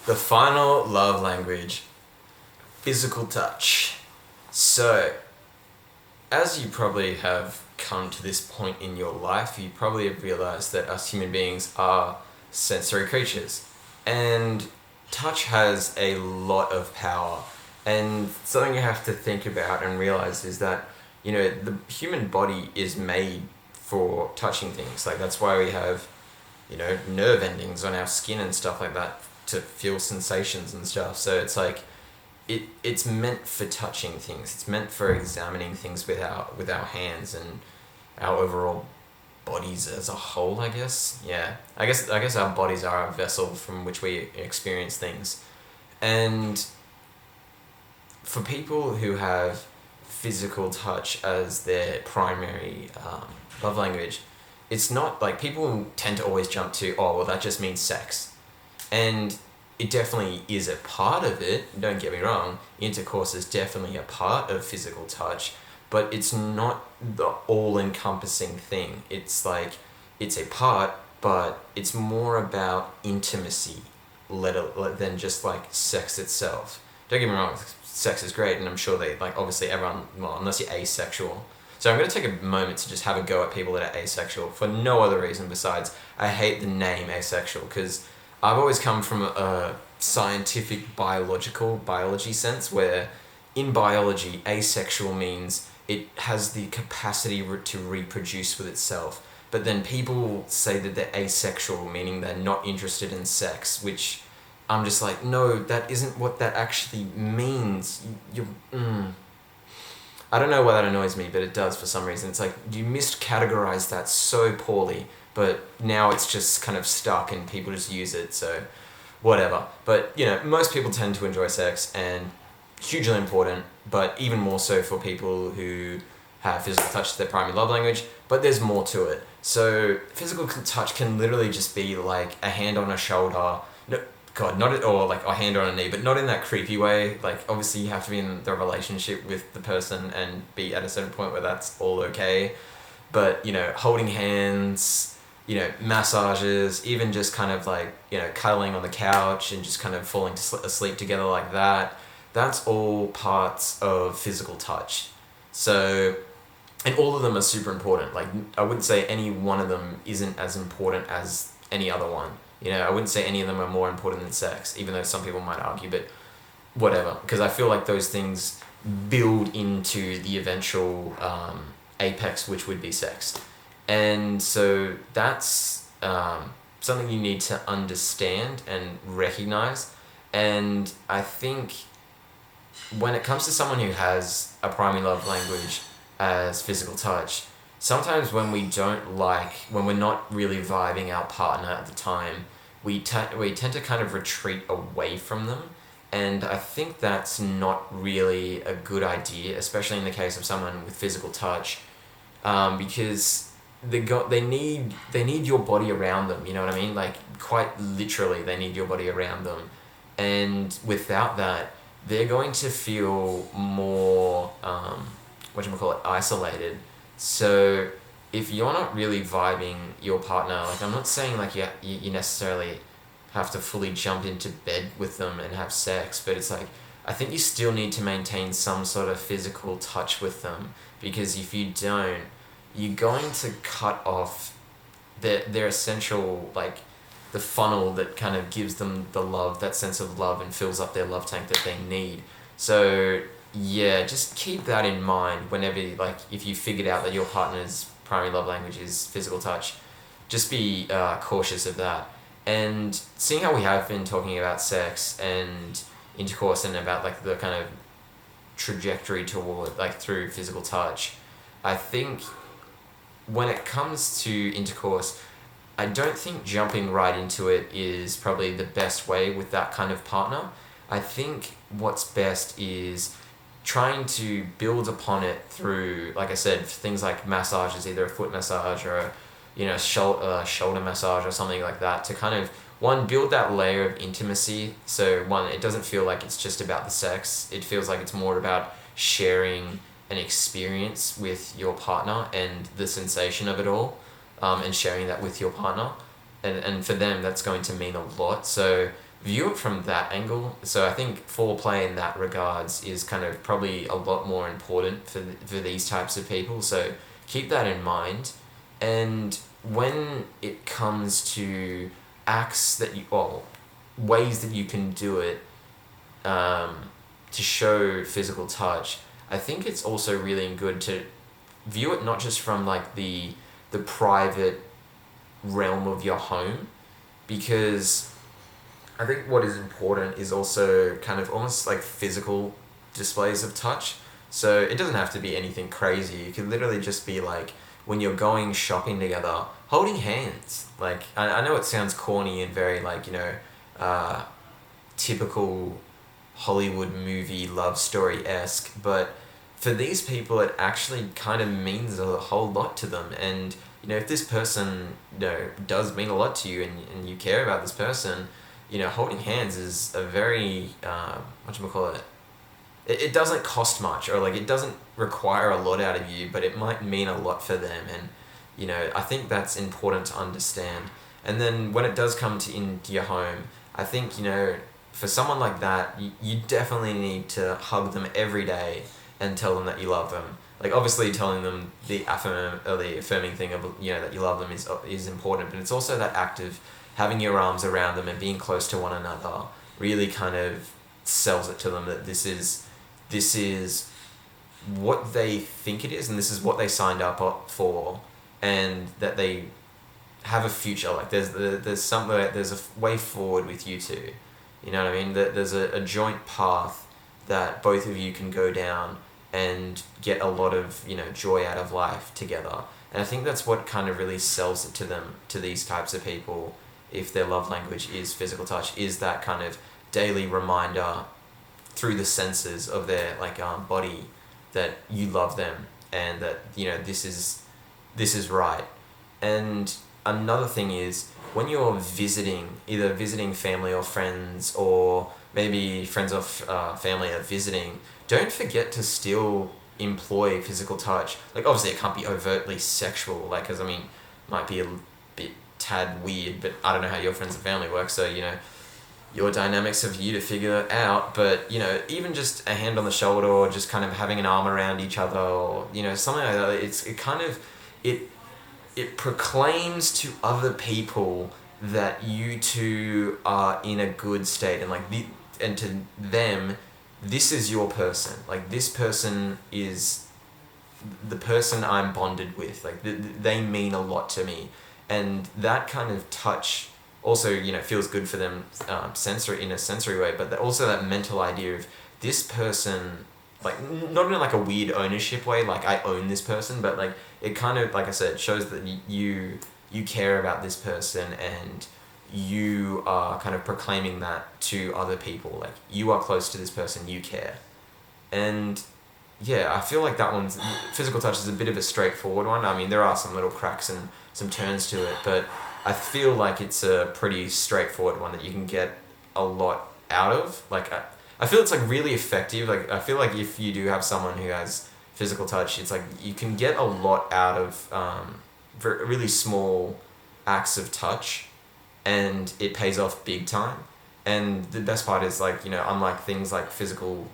The final love language, physical touch. So, as you probably have come to this point in your life, you probably have realized that us human beings are sensory creatures. And touch has a lot of power. And something you have to think about and realize is that, the human body is made for touching things. Like, that's why we have, nerve endings on our skin and stuff like that to feel sensations and stuff. So it's like, it's meant for touching things. It's meant for examining things with our hands and our overall bodies as a whole, I guess. Yeah. I guess our bodies are a vessel from which we experience things. And for people who have physical touch as their primary love language, it's not like people tend to always jump to, oh, well, that just means sex. And it definitely is a part of it, don't get me wrong. Intercourse is definitely a part of physical touch, but it's not the all-encompassing thing. It's like, it's a part, but it's more about intimacy than just like sex itself. Don't get me wrong, sex is great, and I'm sure obviously everyone, well, unless you're asexual. So I'm going to take a moment to just have a go at people that are asexual for no other reason besides I hate the name asexual, because I've always come from a scientific biology sense where in biology, asexual means it has the capacity to reproduce with itself. But then people say that they're asexual, meaning they're not interested in sex, which I'm just like, no, that isn't what that actually means. I don't know why that annoys me, but it does for some reason. It's like, you miscategorize that so poorly, but now it's just kind of stuck and people just use it, so whatever. But, most people tend to enjoy sex, and hugely important, but even more so for people who have physical touch as their primary love language, but there's more to it. So physical touch can literally just be like a hand on a shoulder, no, God, or like a hand on a knee, but not in that creepy way. Like, obviously you have to be in the relationship with the person and be at a certain point where that's all okay. But, holding hands, massages, even just kind of like, cuddling on the couch and just kind of falling asleep together like that. That's all parts of physical touch. So, and all of them are super important. Like, I wouldn't say any one of them isn't as important as any other one. I wouldn't say any of them are more important than sex, even though some people might argue, but whatever. Because I feel like those things build into the eventual apex, which would be sex. And so that's something you need to understand and recognize. And I think when it comes to someone who has a primary love language as physical touch, sometimes when we're not really vibing our partner at the time, we tend to kind of retreat away from them. And I think that's not really a good idea, especially in the case of someone with physical touch, because they need your body around them, you know what I mean? Like, quite literally, they need your body around them. And without that, they're going to feel more, isolated. So if you're not really vibing your partner, like, I'm not saying like you necessarily have to fully jump into bed with them and have sex, but it's like, I think you still need to maintain some sort of physical touch with them, because if you don't, you're going to cut off their essential, like, the funnel that kind of gives them the love, that sense of love, and fills up their love tank that they need. So yeah, just keep that in mind whenever, like, if you figured out that your partner's primary love language is physical touch, just be cautious of that. And seeing how we have been talking about sex and intercourse and about like the kind of trajectory toward, like, through physical touch, I think when it comes to intercourse, I don't think jumping right into it is probably the best way with that kind of partner. I think what's best is trying to build upon it through, like I said, things like massages, either a foot massage or a shoulder massage or something like that, to kind of, one, build that layer of intimacy. So one, it doesn't feel like it's just about the sex. It feels like it's more about sharing an experience with your partner and the sensation of it all, and sharing that with your partner. And for them, that's going to mean a lot. So view it from that angle. So I think foreplay in that regards is kind of probably a lot more important for these types of people. So keep that in mind. And when it comes to acts that you, well, ways that you can do it, to show physical touch, I think it's also really good to view it not just from like the private realm of your home, because I think what is important is also kind of almost like physical displays of touch. So it doesn't have to be anything crazy. It could literally just be like when you're going shopping together, holding hands. Like, I know it sounds corny and very like, typical Hollywood movie love story-esque, but for these people it actually kind of means a whole lot to them. And if this person does mean a lot to you, and you care about this person, holding hands is a very whatchamacallit, it doesn't cost much, or like it doesn't require a lot out of you, but it might mean a lot for them. And I think that's important to understand. And then when it does come into your home, I think for someone like that, you definitely need to hug them every day and tell them that you love them. Like, obviously telling them the affirming thing of that you love them is important, but it's also that act of having your arms around them and being close to one another really kind of sells it to them that this is what they think it is, and this is what they signed up for, and that they have a future. Like, there's a way forward with you two. You know what I mean? That there's a joint path that both of you can go down and get a lot of joy out of life together. And I think that's what kind of really sells it to them, to these types of people, if their love language is physical touch, is that kind of daily reminder through the senses of their body that you love them, and that this is right. And another thing is, when you're either visiting family or friends, or maybe friends or family are visiting, don't forget to still employ physical touch. Like, obviously it can't be overtly sexual, because might be a bit tad weird, but I don't know how your friends and family work, so your dynamics of you to figure out. But even just a hand on the shoulder, or just kind of having an arm around each other, or something like that, it proclaims to other people that you two are in a good state, and to them, this is your person. Like, this person is the person I'm bonded with. Like, they mean a lot to me, and that kind of touch also feels good for them, in a sensory way, but also that mental idea of this person, like, not in a weird ownership way, like I own this person, but it kind of, like I said, shows that you care about this person, and you are kind of proclaiming that to other people. Like, you are close to this person, you care. And yeah, I feel like that one's, physical touch is a bit of a straightforward one. There are some little cracks and some turns to it, but I feel like it's a pretty straightforward one that you can get a lot out of. I feel it's really effective. I feel like if you do have someone who has physical touch, it's you can get a lot out of really small acts of touch, and it pays off big time. And the best part is unlike things like physical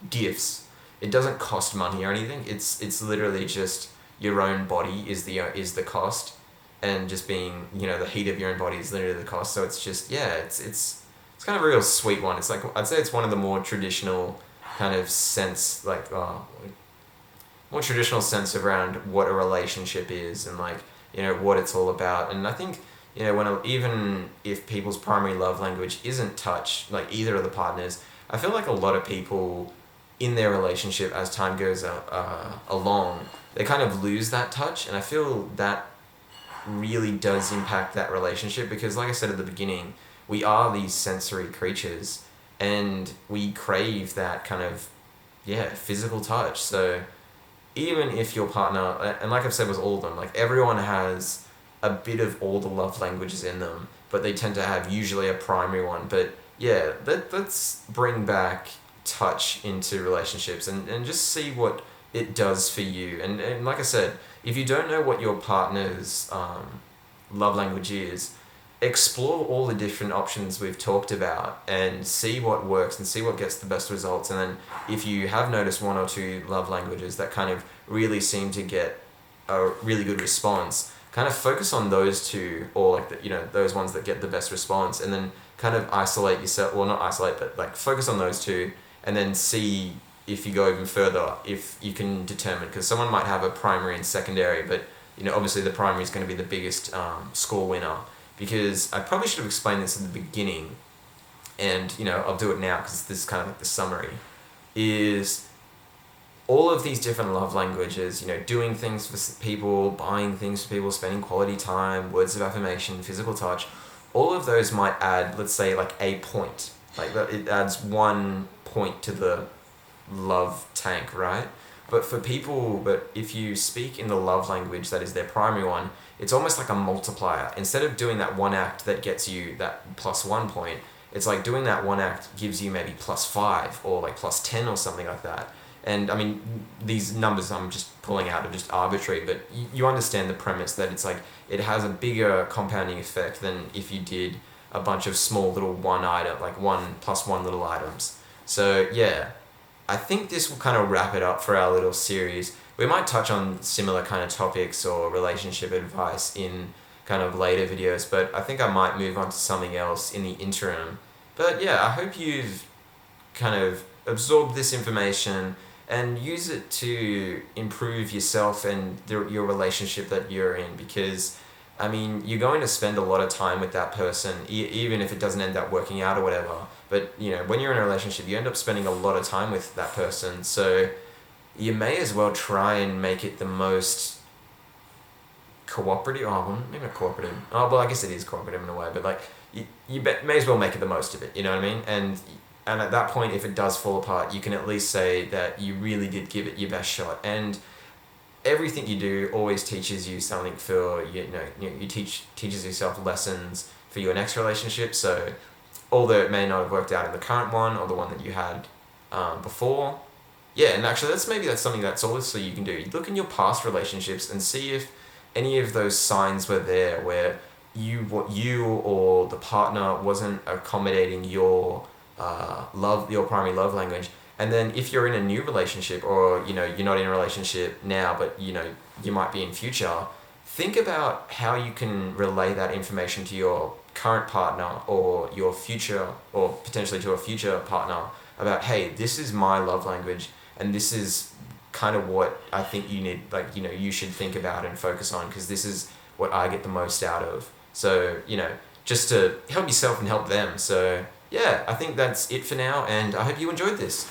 gifts, it doesn't cost money or anything. It's literally just your own body is the cost, and just being the heat of your own body is literally the cost. So it's just it's kind of a real sweet one. It's I'd say it's one of the more traditional kind of sense, more traditional sense around what a relationship is, and what it's all about. And I think even if people's primary love language isn't touch, either of the partners, I feel like a lot of people in their relationship, as time goes along, they kind of lose that touch, and I feel that really does impact that relationship, because like I said at the beginning, we are these sensory creatures, and we crave that kind of physical touch. So even if your partner, and like I've said with all of them, everyone has a bit of all the love languages in them, but they tend to have usually a primary one. But let's bring back touch into relationships, and just see what it does for you. And like I said, if you don't know what your partner's love language is, explore all the different options we've talked about and see what works and see what gets the best results. And then if you have noticed one or two love languages that kind of really seem to get a really good response, kind of focus on those two, or like those ones that get the best response, and then kind of isolate yourself, well, not isolate, but like focus on those two, and then see if you go even further, if you can determine, because someone might have a primary and secondary, but obviously the primary is going to be the biggest score winner. Because I probably should have explained this at the beginning, and I'll do it now because this is kind of like the summary, is all of these different love languages, doing things for people, buying things for people, spending quality time, words of affirmation, physical touch, all of those might add, let's say, like a point. Like that, it adds 1 point to the love tank, right? But if you speak in the love language that is their primary one, it's almost like a multiplier. Instead of doing that one act that gets you that +1 point, it's like doing that one act gives you maybe +5 or like +10 or something like that. And I mean, these numbers I'm just pulling out are just arbitrary, but you understand the premise that it's like it has a bigger compounding effect than if you did a bunch of small little one item, like 1+1 little items. So yeah, I think this will kind of wrap it up for our little series. We might touch on similar kind of topics or relationship advice in kind of later videos, but I think I might move on to something else in the interim. But yeah, I hope you've kind of absorbed this information and use it to improve yourself and your relationship that you're in, because I mean, you're going to spend a lot of time with that person, even if it doesn't end up working out or whatever. But when you're in a relationship, you end up spending a lot of time with that person, so you may as well try and make it the most cooperative. Oh, well, maybe not cooperative. Oh, well, I guess it is cooperative in a way, but like you may as well make it the most of it. You know what I mean? And at that point, if it does fall apart, you can at least say that you really did give it your best shot. And everything you do always teaches you something for teaches yourself lessons for your next relationship. So although it may not have worked out in the current one or the one that you had before, yeah, and actually that's something that's also you can do. You look in your past relationships and see if any of those signs were there where you or the partner wasn't accommodating your your primary love language. And then if you're in a new relationship, or you're not in a relationship now, but you might be in future, think about how you can relay that information to your current partner or your future, or potentially to a future partner, about, hey, this is my love language, and this is kind of what I think you need, you should think about and focus on, because this is what I get the most out of. So just to help yourself and help them. So yeah, I think that's it for now, and I hope you enjoyed this.